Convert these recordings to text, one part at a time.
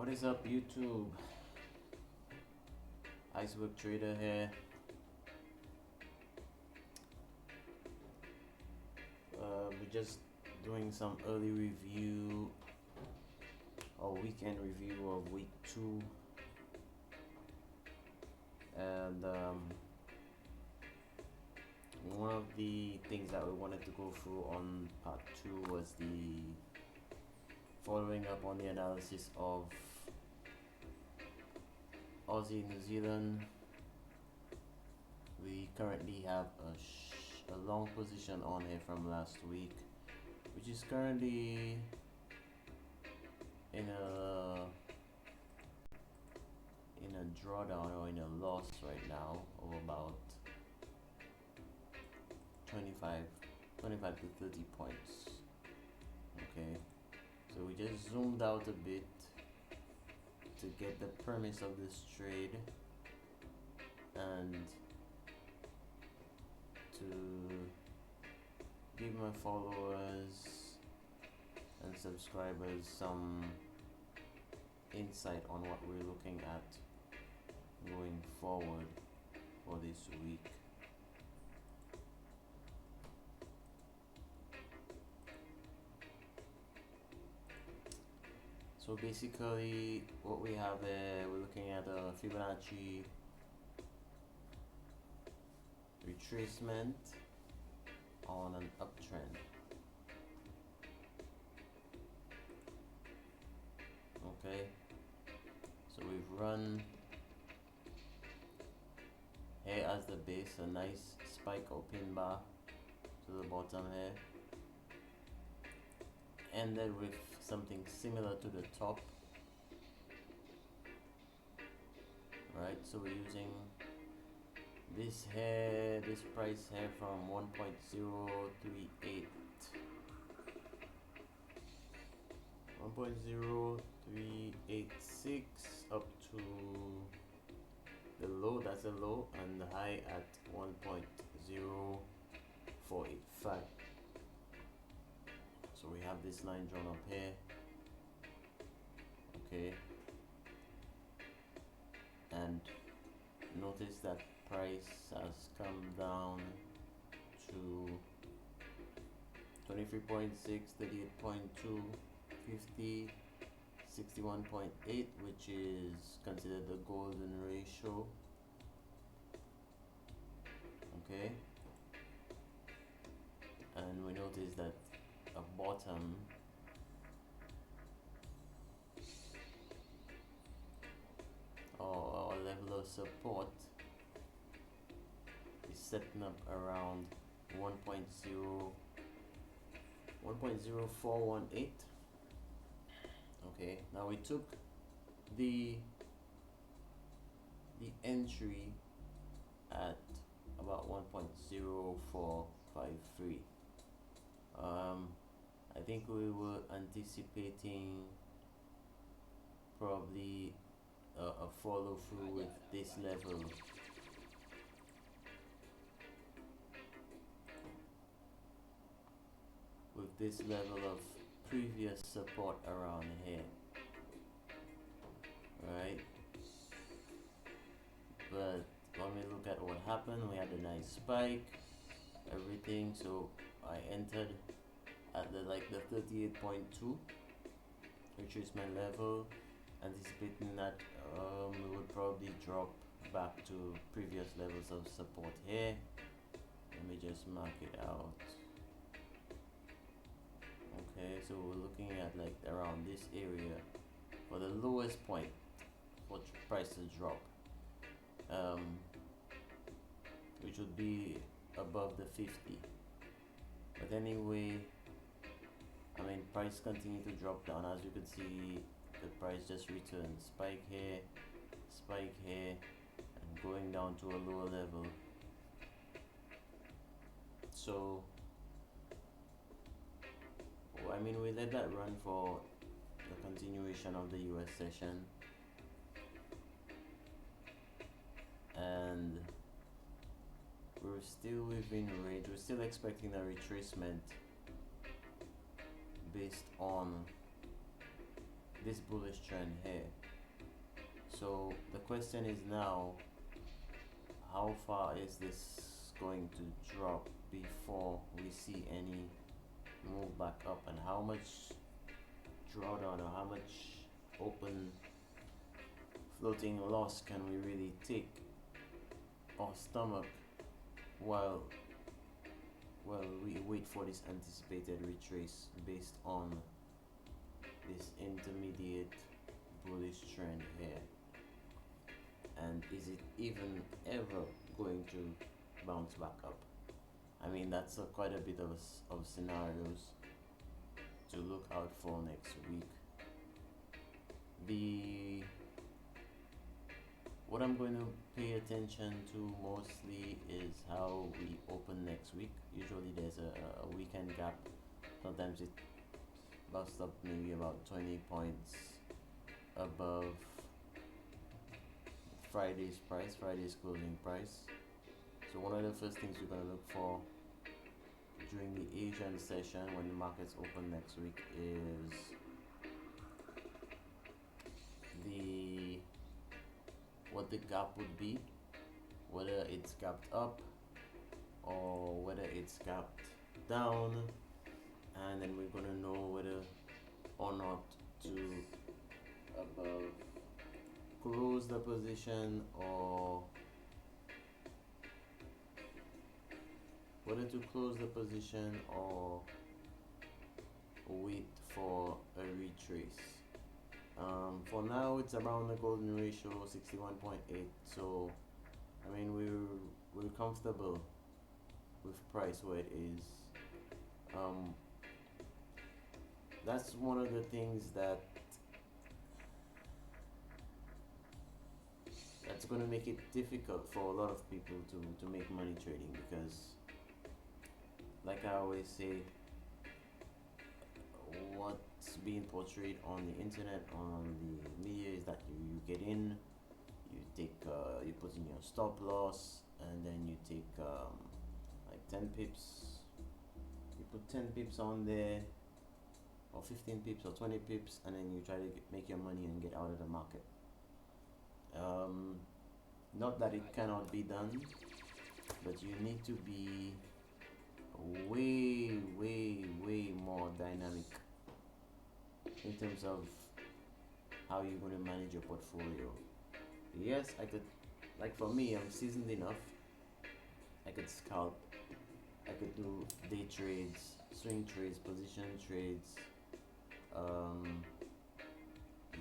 What is up, YouTube? Iceberg Trader here. We're just doing some early review or weekend review of week 2, and one of the things that we wanted to go through on part 2 was the following up on the analysis of Aussie New Zealand. We currently have a long position on here from last week, which is currently in a drawdown or in a loss right now of about 25 to 30 points. Okay, so we just zoomed out a bit to get the premise of this trade and to give my followers and subscribers some insight on what we're looking at going forward for this week. So basically what we have there, we're looking at a Fibonacci retracement on an uptrend. Okay, so we've run here as the base, a nice spike or pin bar to the bottom here, ended with something similar to the top, right? So we're using this here, this price here from 1.038 1.0386 up to the low, that's a low, and the high at 1.0485. so we have this line drawn up here. Okay, and notice that price has come down to 23.6, 38.2, 50, 61.8, which is considered the golden ratio. Okay, and we notice that a bottom or a level of support is setting up around 1.0418. Okay, now we took the entry at about 1.0453. I think we were anticipating probably a follow through with this level. With this level of previous support around here, right? But when we look at what happened, we had a nice spike, everything. So I entered at the 38.2 retracement level, anticipating that we would probably drop back to previous levels of support here. Let me just mark it out. Okay, so we're looking at around this area for the lowest point for price to drop, which would be above the 50. But anyway, I mean, price continued to drop down. As you can see, the price just returned, spike here, and going down to a lower level. So I mean, we let that run for the continuation of the US session, and we're still within range. We're still expecting a retracement based on this bullish trend here. So the question is now, how far is this going to drop before we see any move back up, and how much drawdown or how much open floating loss can we really take or stomach while we wait for this anticipated retrace based on this intermediate bullish trend here. And is it even ever going to bounce back up? I mean, that's quite a bit of scenarios to look out for next week. What I'm going to pay attention to mostly is how we open next week. Usually there's a weekend gap. Sometimes it busts up maybe about 20 points above Friday's closing price. So one of the first things you're going to look for during the Asian session when the markets open next week is what the gap would be, whether it's gapped up or whether it's gapped down, and then we're gonna know whether or not to close the position or wait for a retrace. For now it's around the golden ratio 61.8, so I mean we're comfortable with price where it is. That's one of the things that's going to make it difficult for a lot of people to make money trading, because like I always say, what's being portrayed on the internet, on the media, is that you get in, you put in your stop loss, and then you take like 10 pips, you put 10 pips on there, or 15 pips or 20 pips, and then you try to make your money and get out of the market. Not that it cannot be done, but you need to be way more dynamic in terms of how you're going to manage your portfolio. Yes, I could, like for me, I'm seasoned enough. I could scalp, I could do day trades, swing trades, position trades,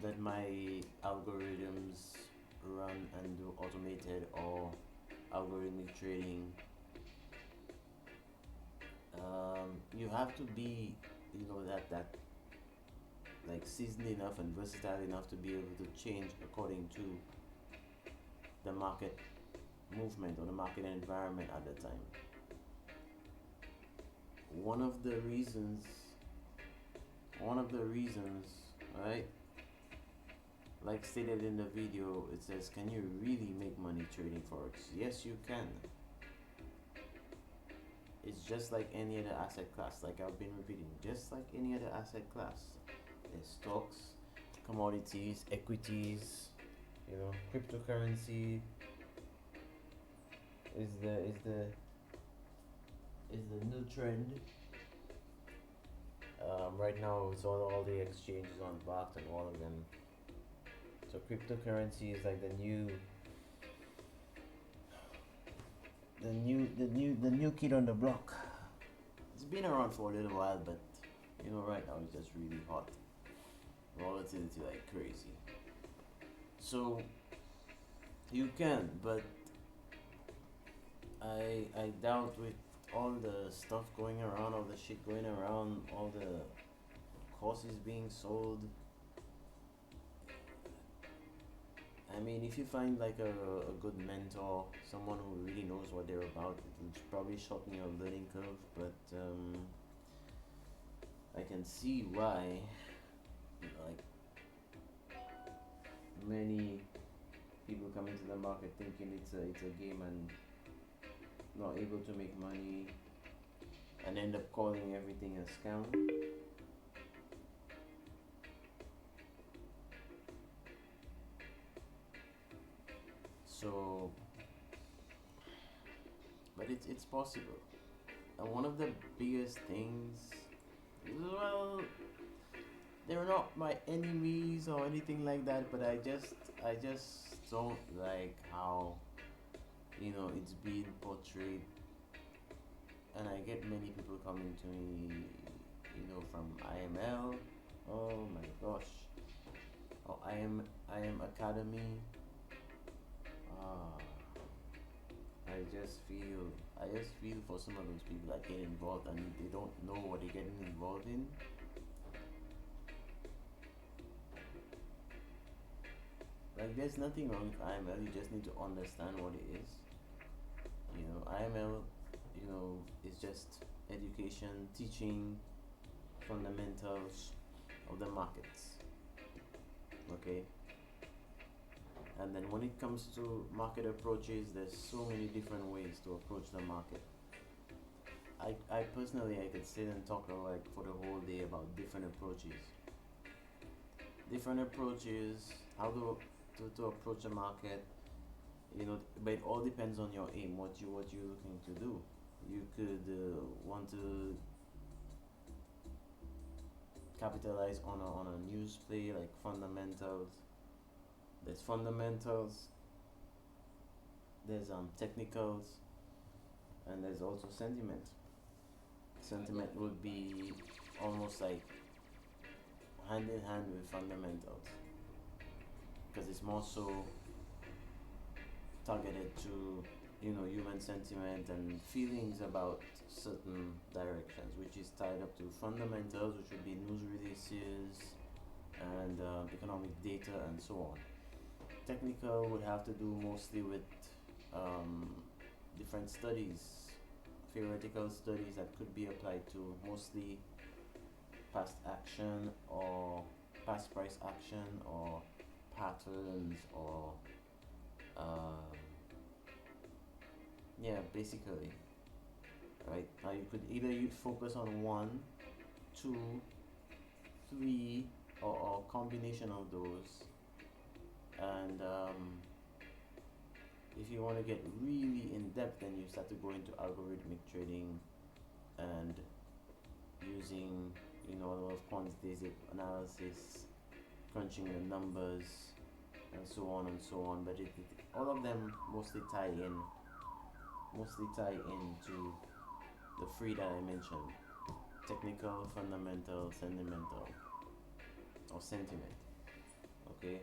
let my algorithms run and do automated or algorithmic trading. You have to be, that like seasoned enough and versatile enough to be able to change according to the market movement or the market environment at the time. One of the reasons, right? Like stated in the video, it says, can you really make money trading Forex? Yes, you can. It's just like any other asset class, like I've been repeating, just like any other asset class. There's stocks, commodities, equities, cryptocurrency is the new trend. Right now it's all the exchanges on Bakkt and all of them. So cryptocurrency is like the new kid on the block. It's been around for a little while, but right now it's just really hot. Volatility like crazy. So you can, but I doubt, with all the stuff going around, all the shit going around, all the courses being sold. I mean, if you find like a good mentor, someone who really knows what they're about, it will probably shorten your learning curve, but I can see why, like, many people come into the market thinking it's a game and not able to make money, and end up calling everything a scam. So, but it's possible. And one of the biggest things, well, they're not my enemies or anything like that, but I just don't like how it's being portrayed. And I get many people coming to me, from IML. Oh my gosh. Oh, I am Academy. Ah, I just feel for some of those people that get involved and they don't know what they're getting involved in. Like, there's nothing wrong with IML. You just need to understand what it is. IML, is just education, teaching fundamentals of the markets. Okay. And then when it comes to market approaches, there's so many different ways to approach the market. I personally, I could sit and talk like for the whole day about different approaches. Different approaches, how to approach a market, but it all depends on your aim, what you're looking to do. You could want to capitalize on a news play like fundamentals. There's fundamentals, there's technicals, and there's also sentiment. Sentiment would be almost like hand in hand with fundamentals because it's more so targeted to human sentiment and feelings about certain directions, which is tied up to fundamentals, which would be news releases and economic data and so on. Technical would have to do mostly with different studies, theoretical studies that could be applied to mostly past action or past price action or patterns or basically, right? Now you could either focus on one, two, three, or combination of those. And if you want to get really in depth, then you start to go into algorithmic trading and using a lot of quantitative analysis, crunching the numbers, and so on and so on. But all of them mostly tie into the three that I mentioned: technical, fundamental, sentimental, or sentiment. Okay.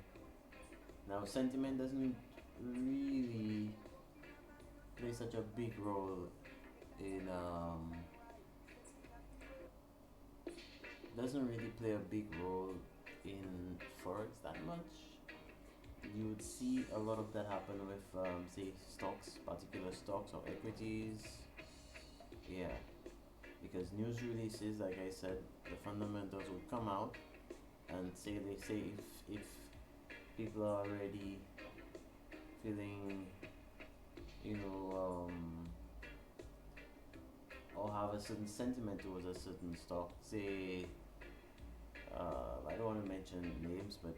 Now, sentiment doesn't really play such a big role in doesn't really play a big role in forex that much. You would see a lot of that happen with say stocks, particular stocks or equities. Yeah, because news releases, like I said, the fundamentals would come out and say if people are already feeling or have a certain sentiment towards a certain stock, say I don't want to mention names, but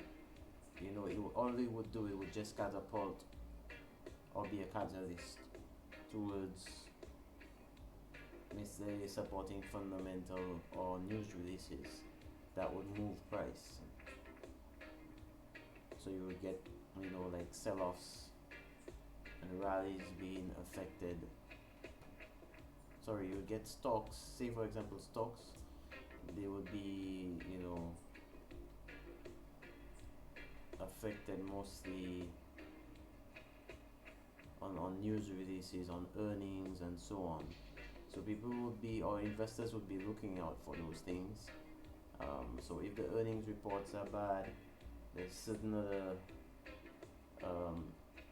all it would do, it would just catapult or be a catalyst towards, let's say, supporting fundamental or news releases that would move price. So you would get like sell-offs and rallies being affected. Sorry, you would get stocks, say for example stocks, they would be affected mostly on news releases, on earnings and so on. So people would be, or investors would be looking out for those things. So if the earnings reports are bad, there's certain other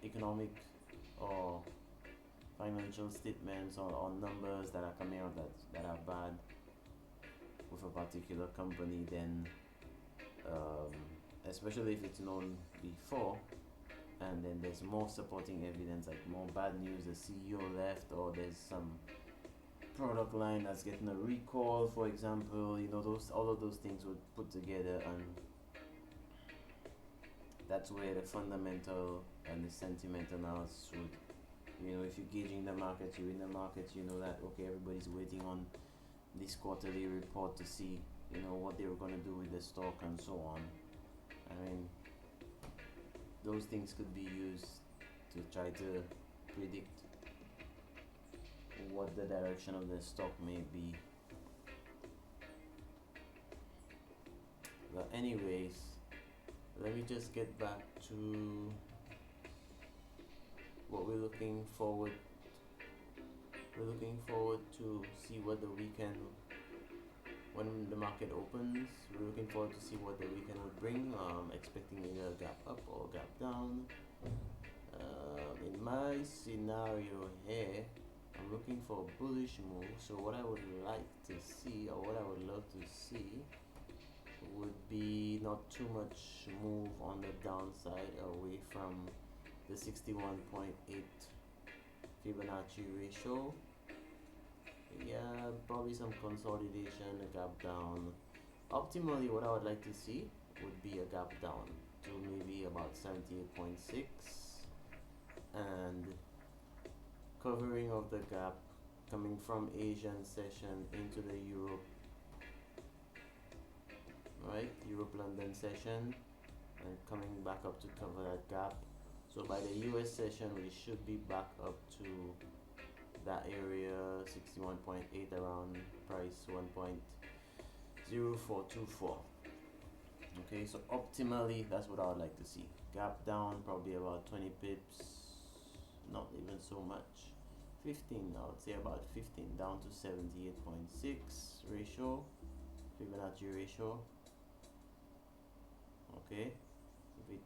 economic or financial statements or numbers that are coming out that are bad with a particular company, then especially if it's known before, and then there's more supporting evidence, like more bad news, the CEO left, or there's some product line that's getting a recall, for example, all of those things would put together, and that's where the fundamental and the sentiment analysis would, you know, if you're gauging the market, you're in the market, you know that okay, everybody's waiting on this quarterly report to see, you know, what they were going to do with the stock and so on. I mean, those things could be used to try to predict what the direction of the stock may be. But anyways, let me just get back to what we're looking forward to see what the weekend, when the market opens, we're looking forward to see what the weekend would bring. Expecting either a gap up or a gap down. In my scenario here, I'm looking for a bullish move. So what I would like to see, or what I would love to see, would be not too much move on the downside away from the 61.8 Fibonacci ratio. Yeah, probably some consolidation, a gap down. Optimally, what I would like to see would be a gap down to maybe about 78.6 and covering of the gap coming from Asian session into the Europe, right? Europe London session, and coming back up to cover that gap. So by the US session, we should be back up to that area, 61.8, around price 1.0424. Okay, so optimally, that's what I would like to see. Gap down probably about 20 pips, not even so much. 15, I would say about 15, down to 78.6 ratio, Fibonacci ratio. Okay, if it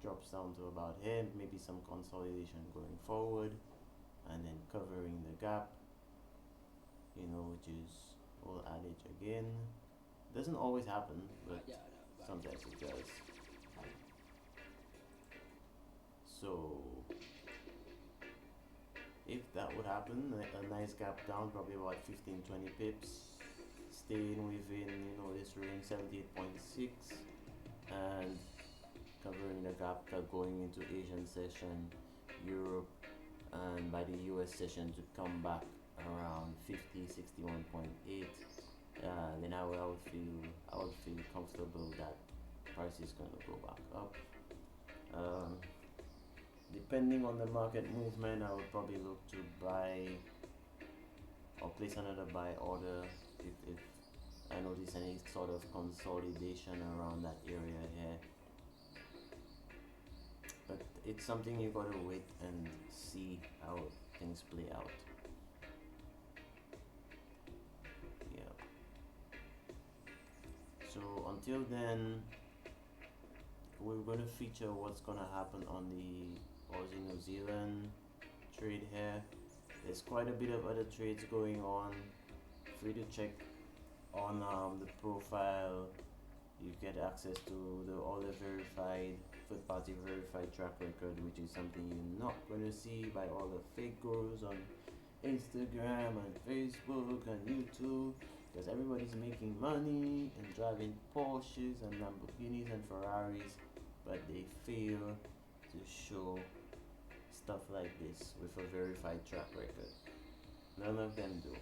drops down to about here, maybe some consolidation going forward, and then covering the gap, you know, which is old adage again. Doesn't always happen, but sometimes it does. So if that would happen, a nice gap down, probably about 15-20 pips, staying within, you know, this range 78.6, and covering the gap going into Asian session, Europe, and by the US session to come back around 61.8. Then I would feel comfortable that price is going to go back up. Depending on the market movement, I would probably look to buy or place another buy order if I notice any sort of consolidation around that area here. But it's something you gotta wait and see how things play out. Yeah. So until then, we're gonna feature what's gonna happen on the Aussie New Zealand trade here. There's quite a bit of other trades going on. Free to check on the profile. You get access to all the verified, third-party verified track record, which is something you're not going to see by all the fake gurus on Instagram and Facebook and YouTube, because everybody's making money and driving Porsches and Lamborghinis and Ferraris, but they fail to show stuff like this with a verified track record. None of them do.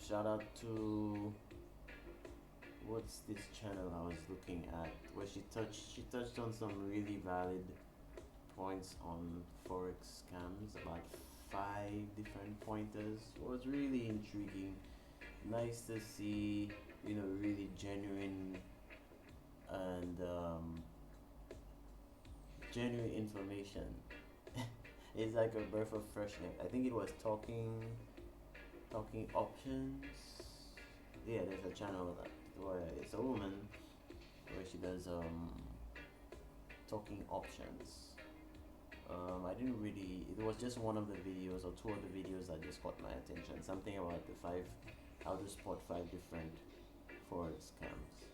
Shout out to, what's this channel I was looking at, where she touched on some really valid points on Forex scams, about 5 different pointers. It was really intriguing. Nice to see, you know, really genuine and genuine information. It's like a breath of fresh air. I think it was talking options. Yeah, there's a channel where it's a woman where she does talking options. I didn't really, it was just one of the videos or 2 of the videos that just caught my attention. Something about how to spot 5 different Forex scams.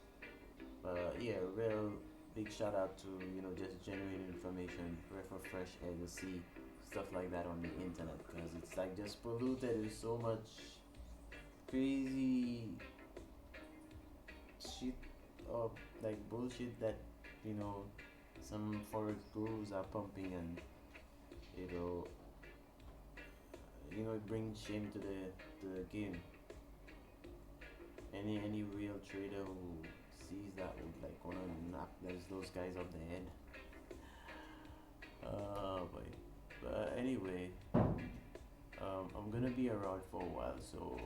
But yeah, real big shout out to, you know, just genuine information, breath of fresh air to see stuff like that on the internet, because it's like just polluted with so much crazy shit or like bullshit that, you know, some forex gurus are pumping, and you know, it brings shame to the game. Any real trader who sees that would like wanna knock those guys off the head. But anyway, I'm gonna be around for a while, so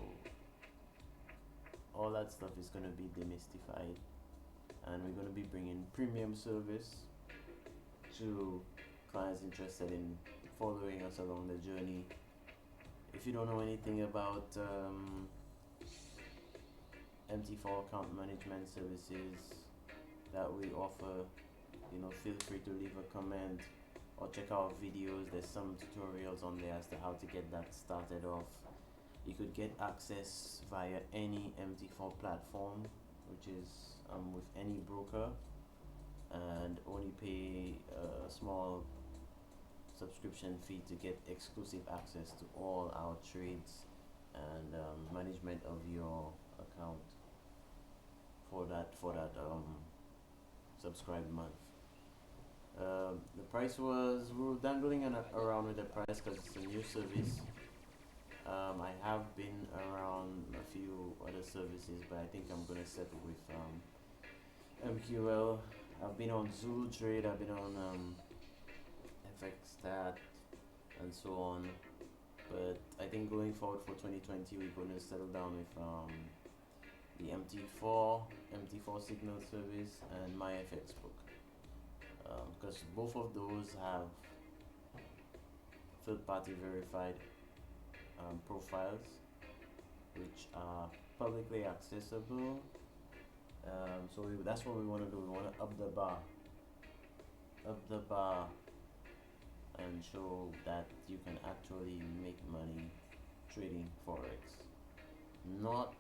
all that stuff is gonna be demystified, and we're gonna be bringing premium service to clients interested in following us along the journey. If you don't know anything about MT4 account management services that we offer, feel free to leave a comment or check out videos. There's some tutorials on there as to how to get that started off. You could get access via any MT4 platform, which is with any broker, and only pay a small subscription fee to get exclusive access to all our trades and management of your account for that subscribed month. The price we were dangling around with the price because it's a new service. I have been around a few other services, but I think I'm gonna settle with MQL. I've been on Zulu Trade, I've been on FX Stat, and so on. But I think going forward for 2020, we're gonna settle down with the MT4 signal service and my FX book, because both of those have third-party verified profiles which are publicly accessible. So that's what we want to do. We want to up the bar and show that you can actually make money trading forex, not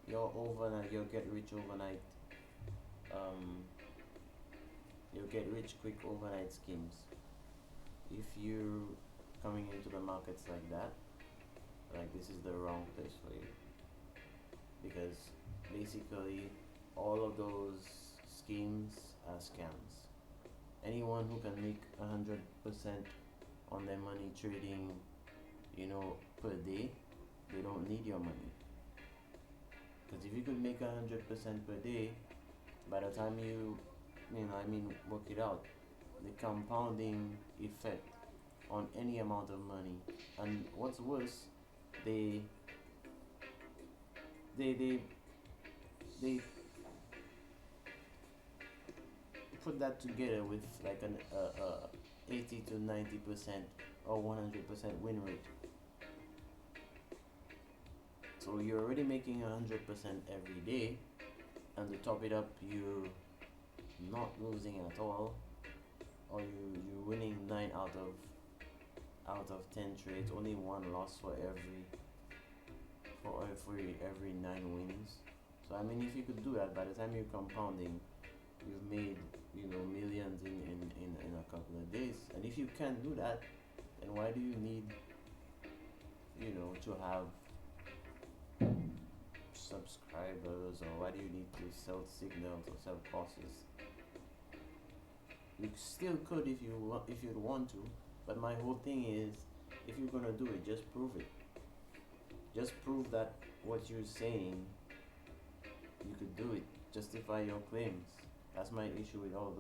your get rich overnight you'll get rich quick overnight schemes. If you're coming into the markets like that, like, this is the wrong place for you, because basically all of those schemes are scams. Anyone who can make 100% on their money trading, per day, they don't need your money. Because if you could make 100% per day, by the time you work it out, the compounding effect on any amount of money, and what's worse, they put that together with like an 80 to 90% or 100% win rate. So you're already making 100% every day, and to top it up, you're not losing at all, or you're winning 9 out of 10 trades, only 1 loss for every 9 wins. So if you could do that, by the time you're compounding, you've made millions in a couple of days. And if you can't do that, then why do you need to have subscribers, or why do you need to sell signals or sell courses? You still could if you'd want to, but my whole thing is, if you're gonna do it, just prove it. Just prove that what you're saying, you could do it. Justify your claims. That's my issue with all of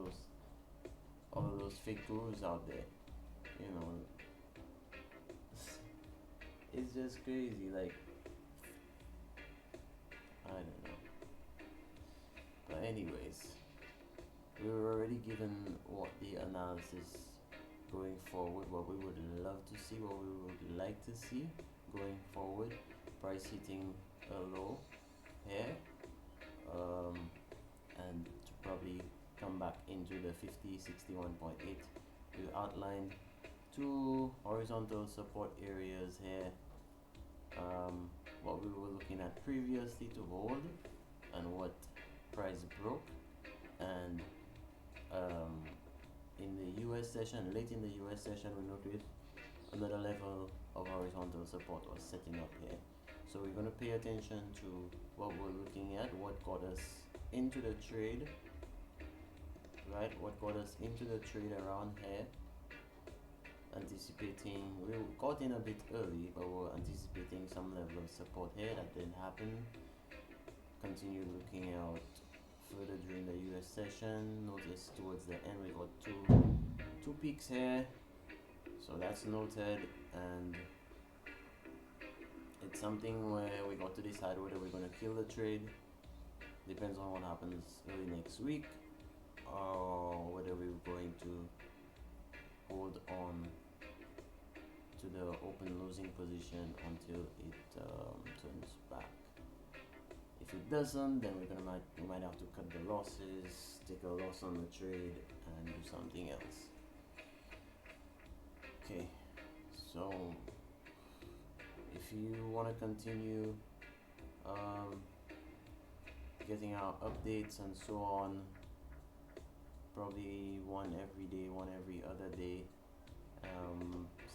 those fake gurus out there. It's just crazy. Like, I don't know. But anyways, we were already given what the analysis going forward, what we would love to see, what we would like to see going forward. Price hitting a low here, and to probably come back into the 61.8. We outlined 2 horizontal support areas here, what we were looking at previously to hold, and what price broke. And in the US session, late in the US session, we noticed another level of horizontal support was setting up here. So we're going to pay attention to what we're looking at, what got us into the trade right? What got us into the trade around here, anticipating, we got in a bit early, but we're anticipating some level of support here. That didn't happen. Continue looking out further during the US session. Notice towards the end we got two peaks here, so that's noted, and it's something where we got to decide whether we're going to kill the trade. Depends on what happens early next week, or whether we're going to hold on to the open losing position until it turns back. If it doesn't, then we might have to cut the losses, take a loss on the trade, and do something else. Okay, so if you want to continue getting our updates and so on, probably one every day, one every other day,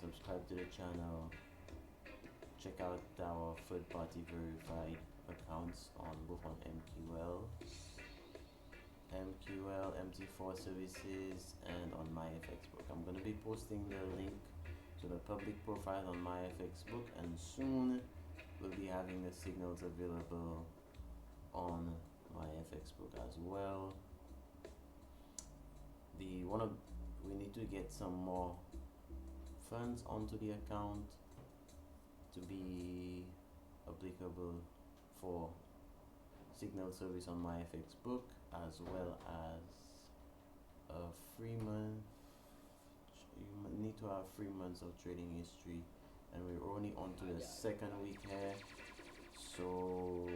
subscribe to the channel, check out our third-party verified accounts on both on MQL, MT4 services, and on MyFXbook. I'm going to be posting the link to the public profile on MyFXbook, and soon we'll be having the signals available on MyFXbook as well. We need to get some more funds onto the account to be applicable for signal service on MyFXbook, as well as a 3 month. You need to have 3 months of trading history, and we're only on to the second week here, so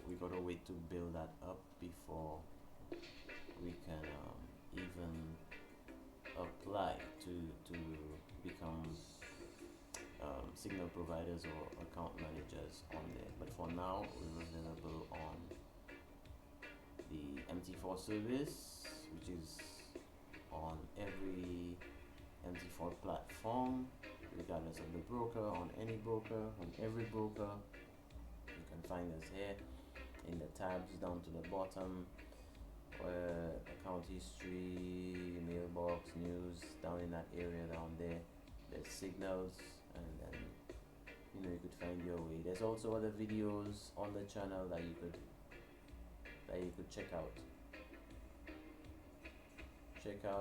we gotta wait to build that up before we can even apply to become signal providers or account managers on there. But for now, we're available on the MT4 service, which is on every MT4 platform, regardless of the broker, on any broker, on every broker. You can find us here in the tabs down to the bottom, where account history, mailbox, news, down in that area down there, there's signals, and then you could find your way. There's also other videos on the channel that you could check out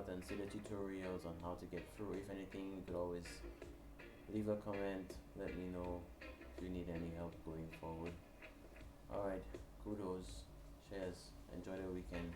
and see the tutorials on how to get through. If anything, you could always leave a comment, let me know if you need any help going forward. Alright, kudos, shares, enjoy the weekend.